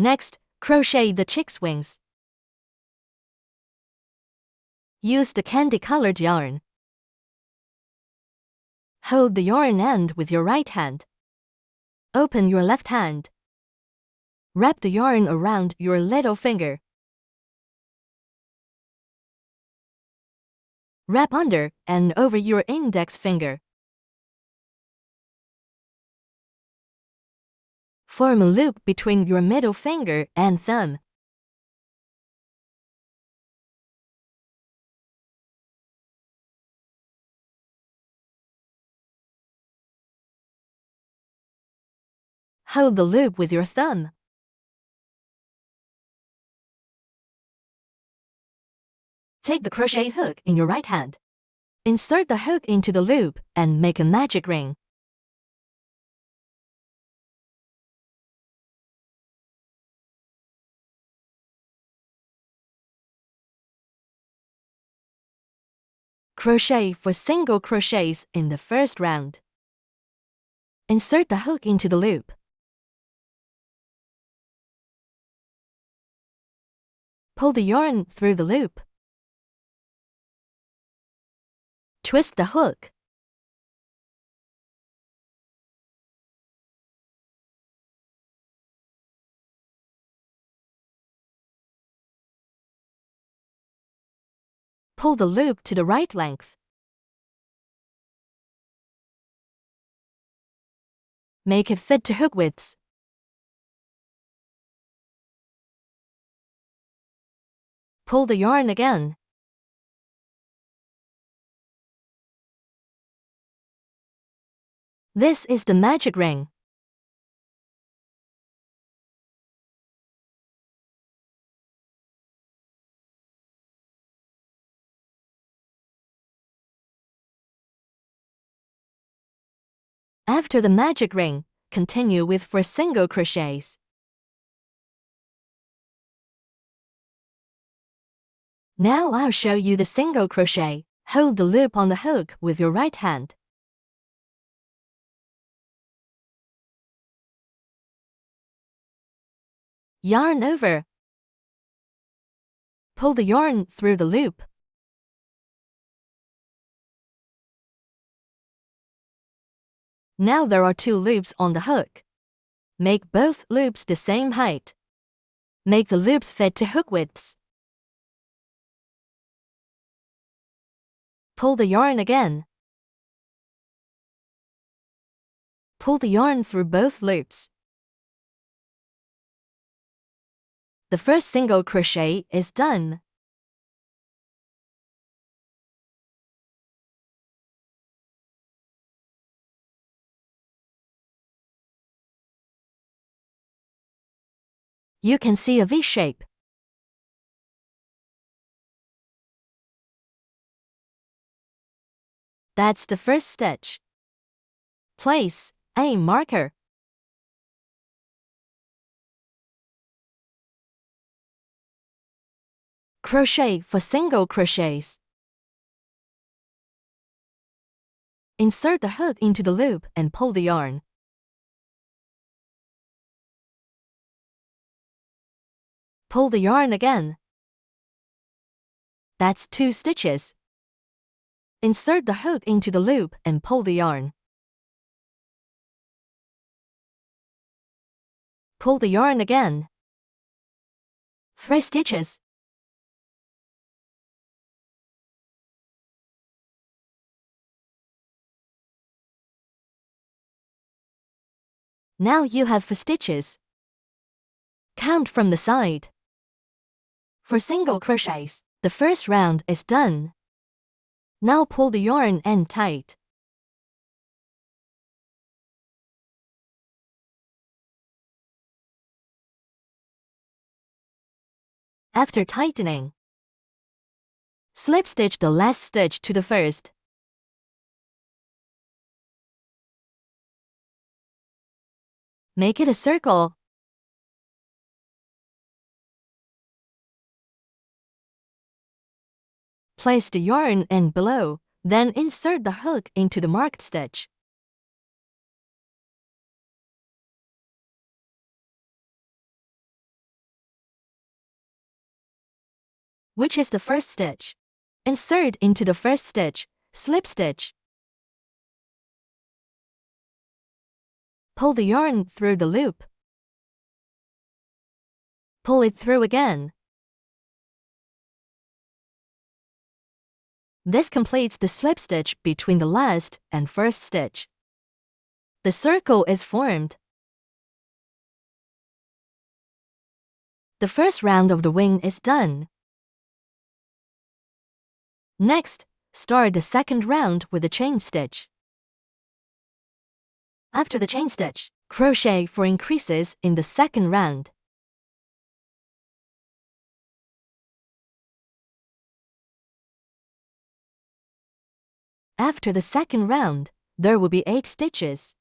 Next, crochet the chick's wings. Use the candy-colored yarn. Hold the yarn end with your right hand. Open your left hand. Wrap the yarn around your little finger. Wrap under and over your index finger. Form a loop between your middle finger and thumb. Hold the loop with your thumb. Take the crochet hook in your right hand. Insert the hook into the loop and make a magic ring. Crochet for single crochets in the first round. Insert the hook into the loop. Pull the yarn through the loop. Twist the hook. Pull the loop to the right length. Make it fit to hook widths. Pull the yarn again. This is the magic ring. After the magic ring, continue with 4 single crochets. Now I'll show you the single crochet. Hold the loop on the hook with your right hand. Yarn over. Pull the yarn through the loop. Now there are 2 loops on the hook. Make both loops the same height. Make the loops fit to hook widths. Pull the yarn again. Pull the yarn through both loops. The first single crochet is done. You can see a V shape. That's the first stitch. Place a marker. Crochet for single crochets. Insert the hook into the loop and pull the yarn. Pull the yarn again. That's 2 stitches. Insert the hook into the loop and pull the yarn. Pull the yarn again. 3 stitches. Now you have 4 stitches. Count from the side. For single crochets, the first round is done. Now pull the yarn end tight. After tightening, slip stitch the last stitch to the first. Make it a circle. Place the yarn end below, then insert the hook into the marked stitch. which is the first stitch. Insert into the first stitch, slip stitch. Pull the yarn through the loop. Pull it through again. This completes the slip stitch between the last and first stitch. The circle is formed. The first round of the wing is done. Next, start the second round with a chain stitch. After the chain stitch, crochet for increases in the second round. After the second round, there will be 8 stitches.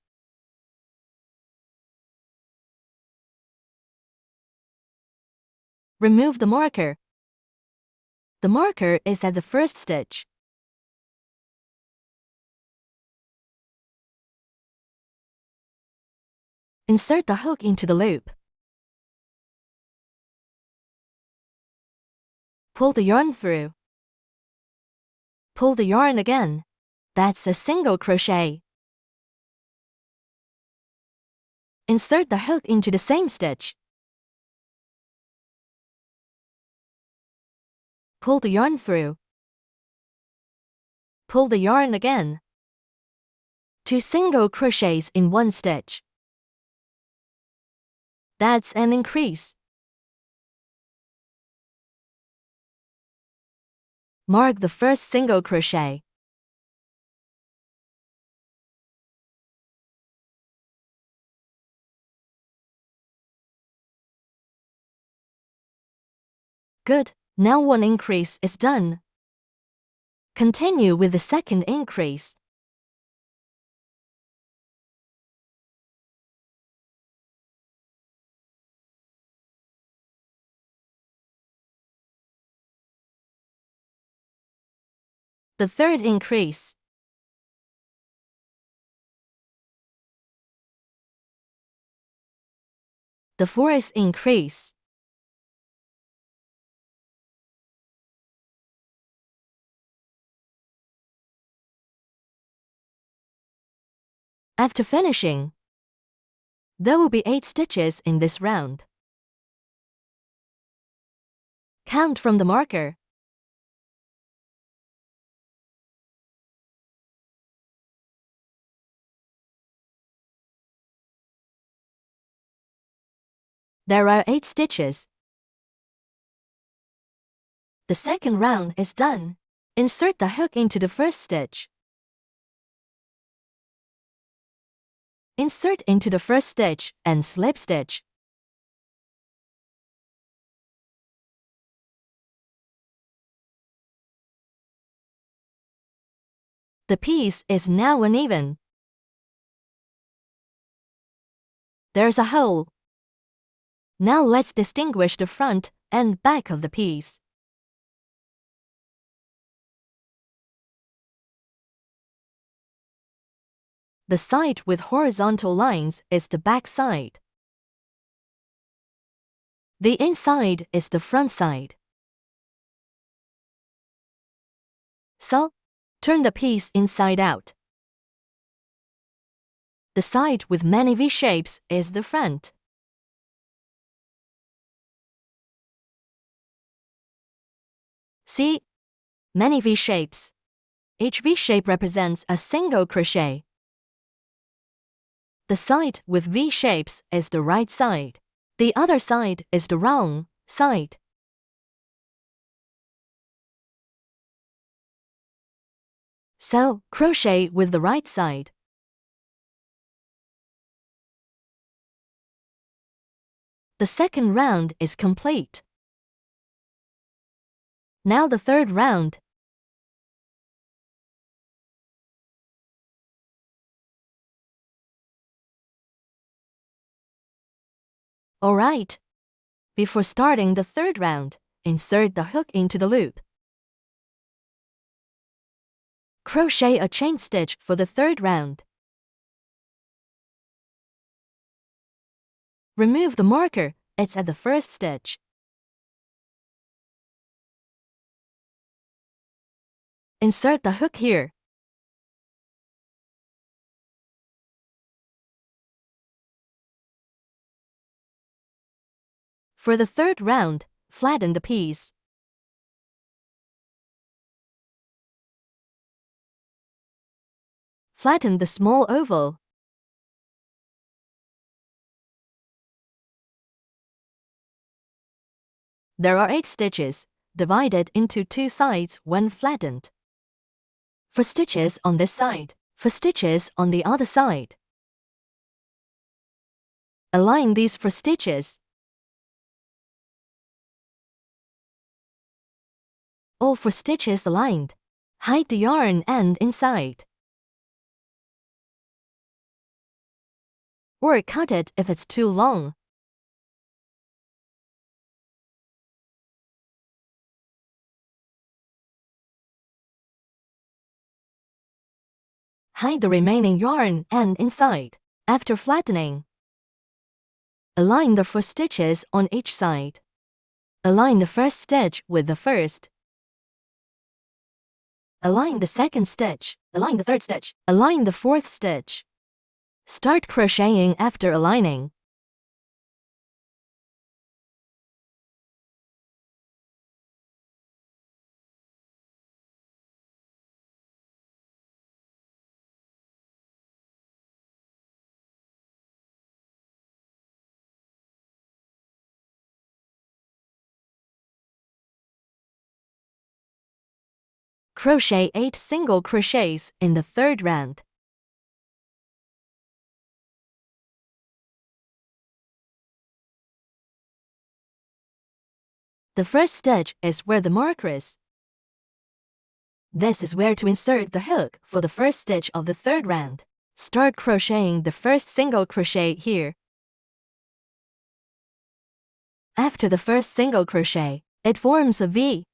Remove the marker. The marker is at the first stitch. Insert the hook into the loop. Pull the yarn through. Pull the yarn again. That's a single crochet. Insert the hook into the same stitch. Pull the yarn through. Pull the yarn again. 2 single crochets in 1 stitch. That's an increase. Mark the first single crochet. Good, now 1 increase is done. Continue with the second increase. The third increase. The fourth increase. After finishing, there will be 8 stitches in this round. Count from the marker. There are 8 stitches. The second round is done. Insert the hook into the first stitch. Insert into the first stitch and slip stitch. The piece is now uneven. There's a hole. Now let's distinguish the front and back of the piece. The side with horizontal lines is the back side. The inside is the front side. So, turn the piece inside out. The side with many V-shapes is the front. See? Many V-shapes. Each V-shape represents a single crochet. The side with V-shapes is the right side. The other side is the wrong side. So, crochet with the right side. The second round is complete. Now the third round. Alright. Before starting the third round, insert the hook into the loop. Crochet a chain stitch for the third round. Remove the marker, it's at the first stitch. Insert the hook here. For the third round, flatten the piece. Flatten the small oval. There are 8 stitches, divided into 2 sides when flattened. For stitches on this side, for stitches on the other side. Align these for stitches. All 4 stitches aligned. Hide the yarn end inside. Or cut it if it's too long. Hide the remaining yarn end inside. After flattening, align the 4 stitches on each side. Align the first stitch with the first. Align the second stitch. Align the third stitch. Align the fourth stitch. Start crocheting after aligning. Crochet 8 single crochets in the third round. The first stitch is where the marker is. This is where to insert the hook for the first stitch of the third round. Start crocheting the first single crochet here. After the first single crochet, it forms a V.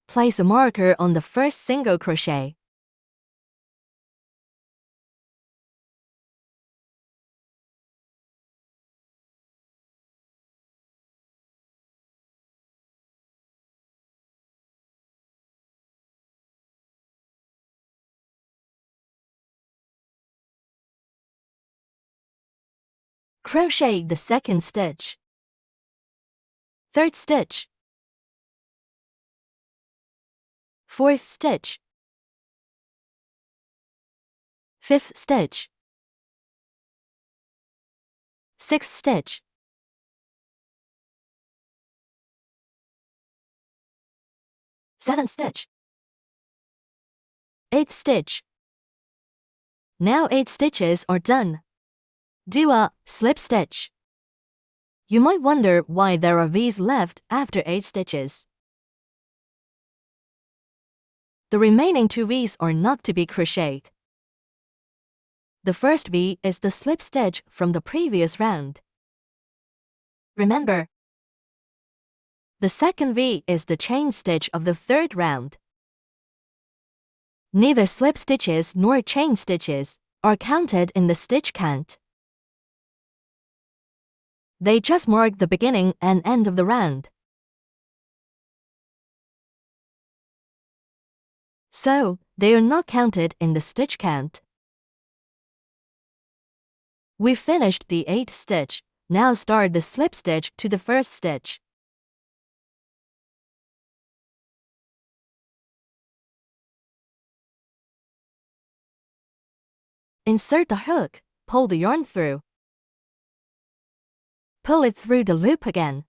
Place a marker on the first single crochet. Crochet the second stitch. Third stitch. Fourth stitch. Fifth stitch. Sixth stitch. Seventh stitch. Eighth stitch. Now 8 stitches are done. Do a slip stitch. You might wonder why there are V's left after 8 stitches. The remaining 2 V's are not to be crocheted. The first V is the slip stitch from the previous round. Remember, the second V is the chain stitch of the third round. Neither slip stitches nor chain stitches are counted in the stitch count. They just mark the beginning and end of the round. So, they are not counted in the stitch count. We finished the 8th stitch. Now start the slip stitch to the first stitch. Insert the hook, pull the yarn through. Pull it through the loop again.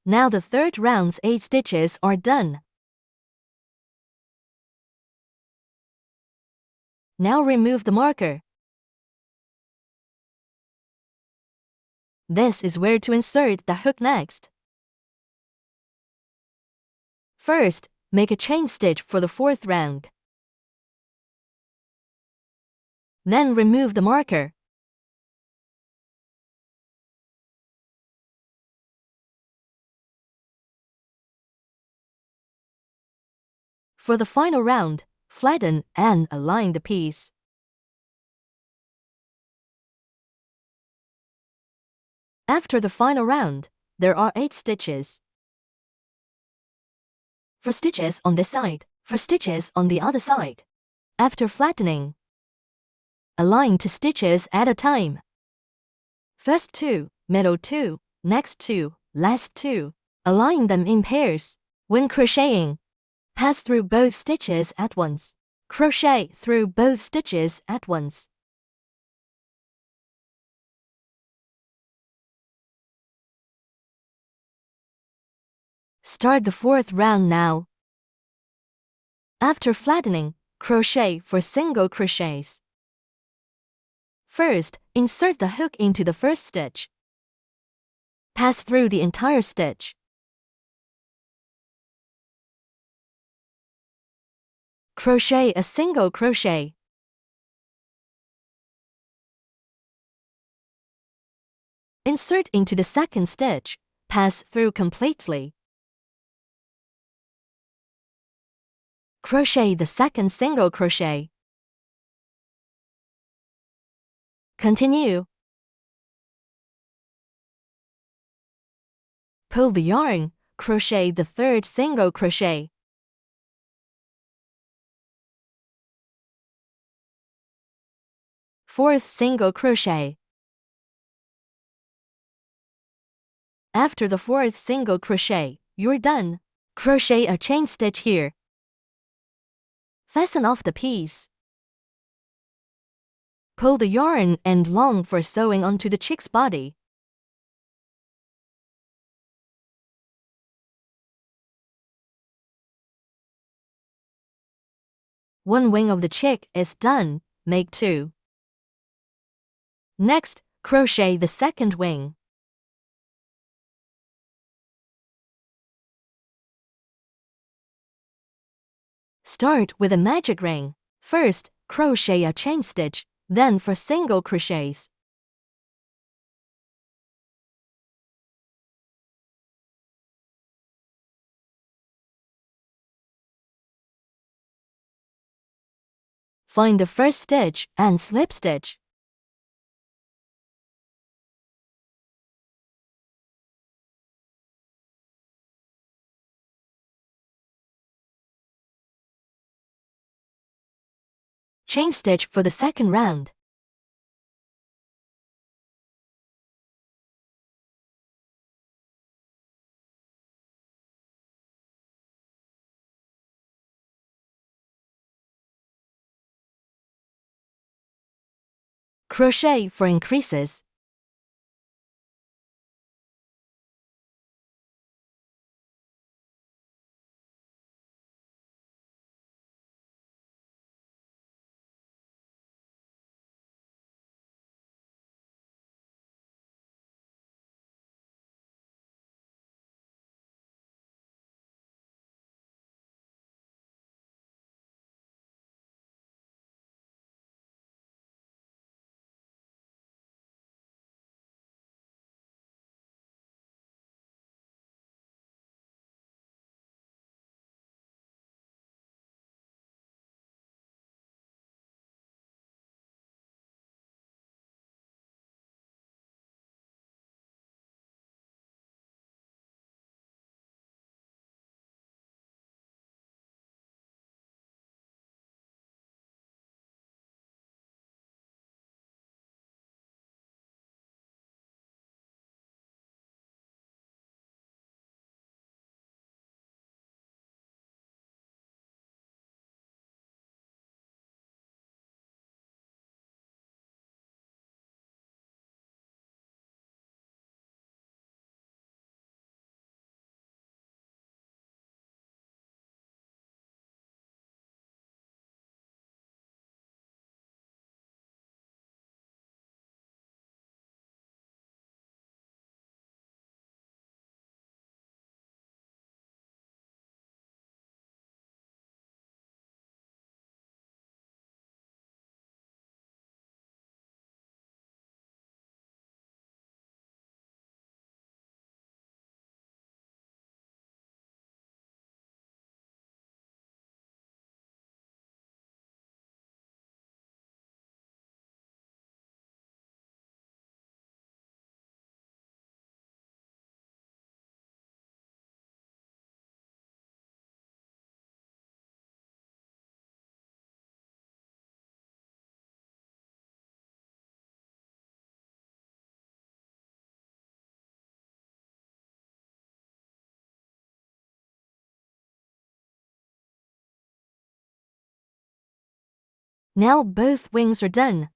Now the third round's 8 stitches are done. Now remove the marker. This is where to insert the hook next. First, make a chain stitch for the fourth round. Then remove the marker. For the final round, flatten and align the piece. After the final round, there are 8 stitches. For stitches on this side, for stitches on the other side. After flattening, align 2 stitches at a time. First 2, middle 2, next 2, last 2. Align them in pairs. When crocheting, pass through both stitches at once. Crochet through both stitches at once. Start the 4th round now. After flattening, crochet for single crochets. First, insert the hook into the first stitch. Pass through the entire stitch. Crochet a single crochet. Insert into the second stitch. Pass through completely. Crochet the second single crochet. Continue. Pull the yarn, crochet the third single crochet. Fourth single crochet. After the 4th single crochet, you're done. Crochet a chain stitch here. Fasten off the piece. Pull the yarn end long for sewing onto the chick's body. One wing of the chick is done. Make 2. Next, crochet the second wing. Start with a magic ring. First, crochet a chain stitch, then for single crochets. Find the first stitch and slip stitch. Chain stitch for the second round. Crochet for increases. Now both wings are done.